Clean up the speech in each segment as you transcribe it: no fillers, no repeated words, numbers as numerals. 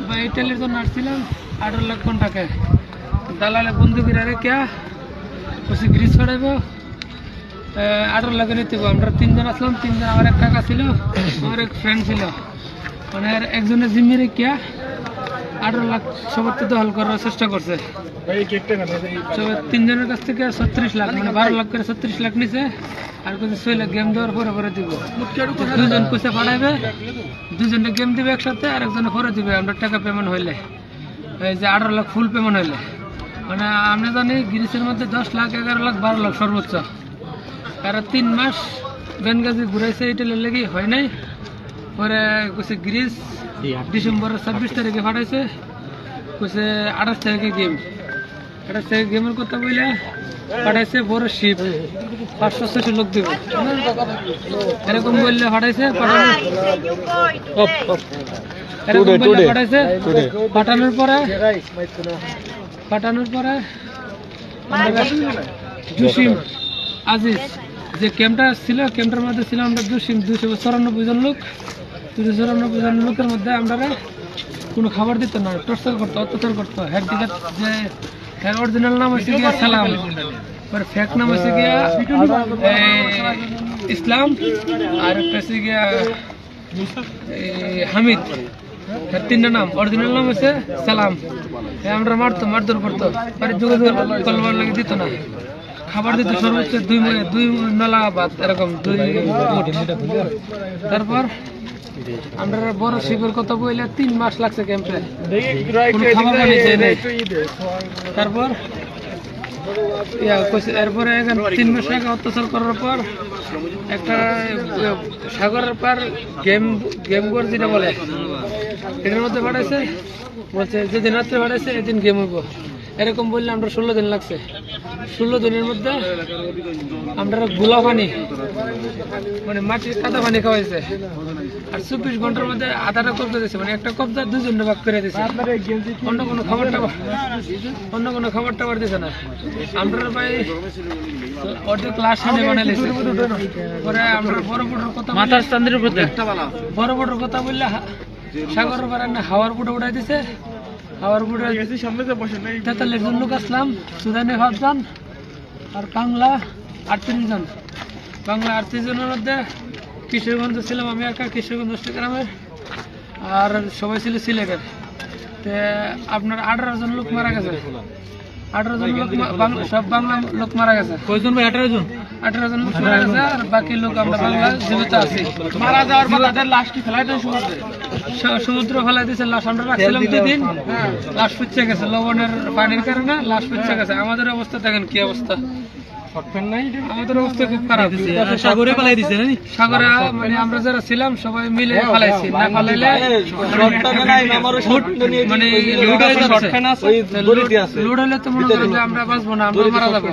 ভাই ইটালির জন্য আসছিলাম 18 লাখ টাকা দালালে বন্ধু কিরারে কে বসে গ্রিস ফাটাইবো 18 লাখ নিতে আমরা 3 জন আসলাম 3 জন আমার এক কাকা ছিল আমার এক ফ্রেন্ড ছিল মানে একজনের জিম্মিরে কে 18 লাখ সবার তো দখল করার চেষ্টা করছে সবাই 3 জনের কাছ থেকে 36 লাখ মানে 12 লাখ করে 36 লাখ নিছে আর কিছু 6 লাখ গেম দেওয়ার পরে পরে দিব দুজন পয়সা পাঠাইবে দুজনে গেম দিবে একসাথে আর একজনে পরে দিবে আমরা টাকা পেমেন্ট হইলে এই যে 18 লাখ ফুল পেমেন্ট হইলে মানে আমরা জানি গ্রিসের মধ্যে 10 লাখ 11 লাখ 12 লাখ সর্বোচ্চ আর 3 মাস বেনগাজি ঘুরাইছে ইটালির লেগে হয় নাই পরে কইছে গ্রিস ডিসেম্বরের 26 তারিখে পাঠাইছে কইছে 28 তারিখে গেম 28 তারিখে গেমের কথা বলে পাঠাইছে বড় শিপ 500-600 লোক দেবে এরকম বললে পাঠাইছে পাঠানোর পরে জসিম আজিজ যে ক্যাম্পটা ছিল ক্যাম্পটার মধ্যে ছিল আমরা জসিম 294 জন লোক 294 জন লোকের মধ্যে আমরা কোনো খাবার দিত না টর্চার করতো অত্যাচার করতো হেড দিকে যে হের অরিজিনাল নাম হচ্ছে গিয়া সালাম আর ফেক নাম হচ্ছে গিয়া ইসলাম আর একটা হচ্ছে গিয়া হামিদ এর 3টা নাম অরিজিনাল নাম হচ্ছে সালাম আমরা মারধর করতো বাড়ি যোগাযোগ করবার লাগে দিত না খাবার দিত সর্বোচ্চ 2 মেলা ভাত এরকম 2 তারপর আমরা বড় শিবের কথা বললে 3 মাস লাগছে ক্যাম্পে তারপর এরপরে 3 মাস আগে অত্যাচার করার পর একটা সাগরের পার গেম ঘর যেটা বলে এটার মধ্যে পাঠাইছে বলছে যেদিন রাত্রে পাঠাইছে এদিন গেম হইব এরকম বললে আমরা 16 দিন লাগছে 16 দিনের মধ্যে আমরা গোলা পানি মানে মাটির কাদা পানি খাওয়াইছে আর 24 ঘন্টার মধ্যে আধাটা কবজা দিয়েছে মানে একটা কবজা 2 জনে ভাগ করে দিয়েছে অন্য কোনো খাবার টাবার দিয়েছে না আমরা ভাই অর্ধেক ক্লাস এনে বানাইছে পরে আমরা বড় কথা মাথার চান্দের উপর বড় কথা বললে সাগরের পারে না হাওয়ার বুটা উঠাই দিছে হাওয়ার বুটা সামনে 43 জন লোক আসলাম সুদানে 5 জন আর বাংলা 38 জন বাংলা 38 জনের মধ্যে কিশোরগঞ্জ ছিলাম আমি একা কিশোরগঞ্জ গ্রামের আর সবাই ছিল সিলেটের তো আপনার 18 জন লোক মারা গেছে 18 জন লোক সব বাংলা লোক মারা গেছে কয়জন ভাই 18 জন লোক মারা গেছে আর বাকি লোক আমরা বাংলা জীবিত আছি মারা যাওয়ার পর তাদের লাশটি ফেলাই দেন সমুদ্র ফেলাই দিয়েছে লাশ আমরা রাখছিলাম 2 দিন লাশ পুড়ছে গেছে লবণের পানির কারণে লাশ পুড়ছে গেছে আমাদের অবস্থা দেখেন কি অবস্থা আমাদের অবস্থা খুব খারাপ সাগরে ফেলাই দিছে সাগরে মানে আমরা যারা ছিলাম সবাই মিলে ফেলাইছি না ফেলাইলে মানে লোড হলে তো মনে করেন যে আমরা বাঁচবো না আমরা মারা যাবো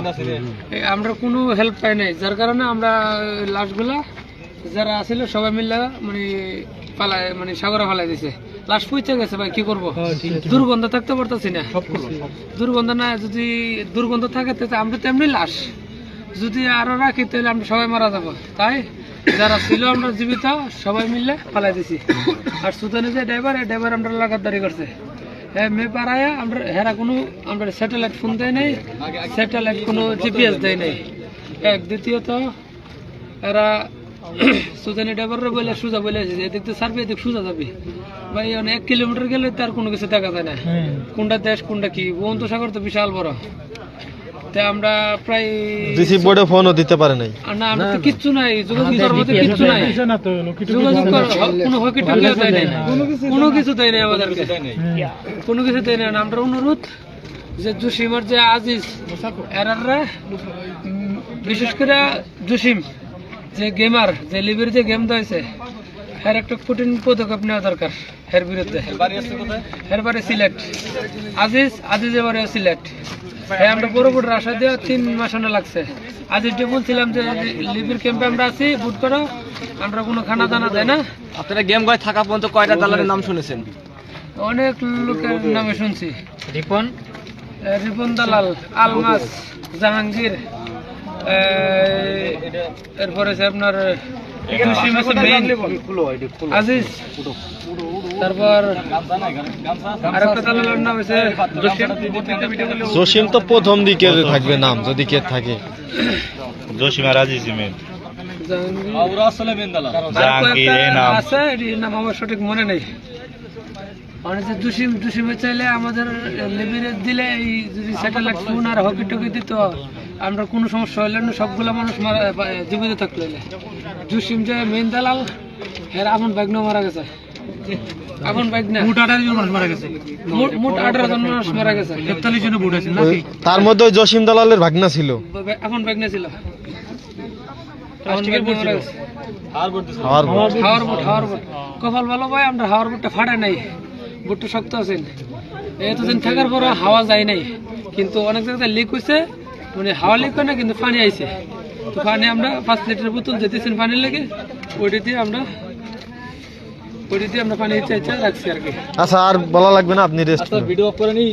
আমরা কোনো হেল্প পাই নাই যার কারণে আমরা লাশগুলা যারা ছিল সবাই মিলে মানে সাগরে ফেলাই দিছে লাশ পুইতে গেছে ভাই কি করবো দুর্গন্ধ থাকতে পারতেছি না দুর্গন্ধ না যদি দুর্গন্ধ থাকে তাহলে আমরা তো এমনি লাশ যদি আরো রাখি তাহলে আমরা সবাই মারা যাবো তাই যারা ছিল আমরা জীবিত সবাই মিলে ফেলাই দিছি আর সুদানে যে ড্রাইভার আমরা লাগাতারি করছে হ্যাঁ মে পাড়ায় আমরা হেরা কোনো আমরা স্যাটেলাইট ফোন দেয় নাই স্যাটেলাইট কোনো জিপিএস দেয় নাই এক দ্বিতীয়ত এরা সুদানি ড্রাইভাররা বলে সোজা বলে এদিক তো সার্ভে এদিক সোজা যাবি ভাই 1 কিলোমিটার গেলে তার কোনো কিছু দেখা যায় না কোনটা দেশ কোনটা কি বঙ্গোপসাগর তো বিশাল বড় আমরা প্রায় রিসিভ বোর্ডে ফোনও দিতে পারে নাই না আমরা তো কিচ্ছু নাই যোগাযোগ করার মতো কিচ্ছু নাই যোগাযোগ কোনো হকি টাকা দেয় নাই কোনো কিছু দেয় নাই আমাদেরকে কোনো কিছু দেয় না আমরা অনুরোধ যে জসিমের যে আজিজ এরাররা বিশেষ করে জসিম যে গেমার যে লিবির যে গেম দিয়েছে এর একটা কঠিন পদক্ষেপ নেওয়া দরকার এর বিরুদ্ধে এর বাড়ি সিলেট আজিজের বাড়ি সিলেট আমরা বড় আশা দিয়ে 3 মাস লাগছে আজিজকে বলছিলাম যে লিবির ক্যাম্পে আমরা আছি বুট করো আমরা কোনো খানা দানা দেয় না আপনারা গেম গয় থাকা পর্যন্ত কয়টা দালালের নাম শুনেছেন অনেক লোকের নামে শুনছি রিপন দালাল আলমাস জাহাঙ্গীর এরপরে আপনার আজিজ তারপর আরেকটা দালালের নাম হচ্ছে জসিম তো প্রথম দিকে থাকবে নাম, যদি কে থাকে। জসিম আর আজিজ মেন আছে, এটির নাম আমার সঠিক মনে নেই। মানে যে জসিমে চাইলে আমাদের লেবিরে দিলে এই যদি স্যাটেলাইট ফোন আর হকি টকি দিত, আমরা কোনো সমস্যা হইলে না, সবগুলা মানুষ জীবিত থাকলে। জসিম যে মেন দালাল, এর আপন ভাগ্ন মারা গেছে। আপন ভাগ্না মোট 18 জন মানুষ মারা গেছে। মোট 18 জন মানুষ মারা গেছে। 41 জন ভোট আছে নাকি? তার মধ্যে ওই জসিম দালালের ভাগনা ছিল, আপন ভাগ্না ছিল। হাওয়ার ভোট কপাল ভালো ভাই, আমরা হাওয়ার ভোটটা ফাটে নাই, ভোটটা শক্ত আছেন। এতদিন থাকার পরও হাওয়া যায় নাই, কিন্তু অনেক জায়গায় লিক হয়েছে, মানে হাওয়া লিক হয় না কিন্তু পানি আইছে। তো পানি আমরা 5 লিটার বোতল যেতেছেন পানির লেগে, ওইটা দিয়ে আমরা পানি ইচ্ছা রাখছি আর কি। আচ্ছা আর বলা লাগবে না, আপনি রেস্ট ভিডিও অফ করে নি।